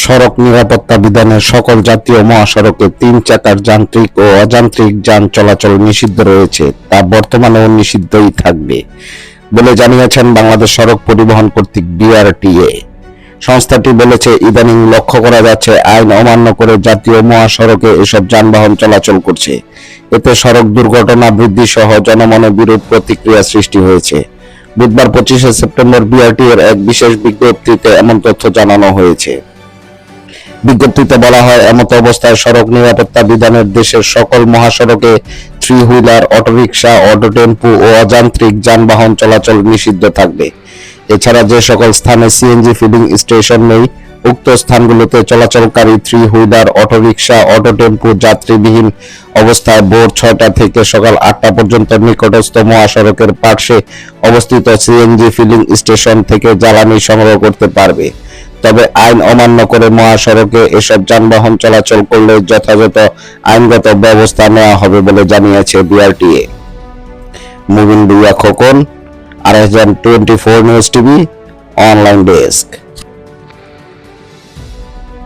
সড়ক নিরাপত্তা বিধানে সকল জাতীয় মহাসড়কে 3 চাকার যান্ত্রিক ও অযান্ত্রিক যান চলাচল নিষিদ্ধ রয়েছে, তা বর্তমানেও নিষিদ্ধই থাকবে বলে জানিয়েছেন বাংলাদেশ সড়ক পরিবহন কর্তৃক বিআরটিএ। সংস্থাটি বলেছে, ইদানিং লক্ষ্য করা যাচ্ছে আইন অমান্য করে জাতীয় মহাসড়কে এসব যানবাহন চলাচল করছে। এতে সড়ক দুর্ঘটনা বৃদ্ধি সহ জনমনে বিরূপ প্রতিক্রিয়া সৃষ্টি হয়েছে। বুধবার 25শে সেপ্টেম্বর বিআরটিএর এক বিশেষ বিজ্ঞপ্তিতে এমন তথ্য জানানো হয়েছে। বিজ্ঞপ্তিতে বলা হয়, এমত অবস্থায় সড়ক নিরাপত্তা বিধানের দেশের সকল মহাসড়কে 3 হুইলার, অটোরিকশা, অটো টেম্পু ও অযান্ত্রিক যানবাহন চলাচল নিষিদ্ধ থাকবে। এছাড়া যে সকল স্থানে সিএনজি ফিলিং স্টেশন নেই, উক্ত স্থানগুলোতে চলাচলকারী 3 হুইলার, অটোরিকশা, অটো টেম্পু যাত্রীবিহীন অবস্থায় ভোর 6টা থেকে সকাল 8টা পর্যন্ত নিকটস্থ মহাসড়কের পার্শ্বে অবস্থিত সিএনজি ফিলিং স্টেশন থেকে জ্বালানি সংগ্রহ করতে পারবে। তবে আইন অমান্য করে মহাসড়কে এসব যানবাহন চলাচল করলে যথাযথ আইনগত ব্যবস্থা নেওয়া হবে বলে জানিয়েছে বিআরটিএ। মুবিন ভুঁইয়া খোকন, আর24 নিউজ টিভি অনলাইন ডেস্ক।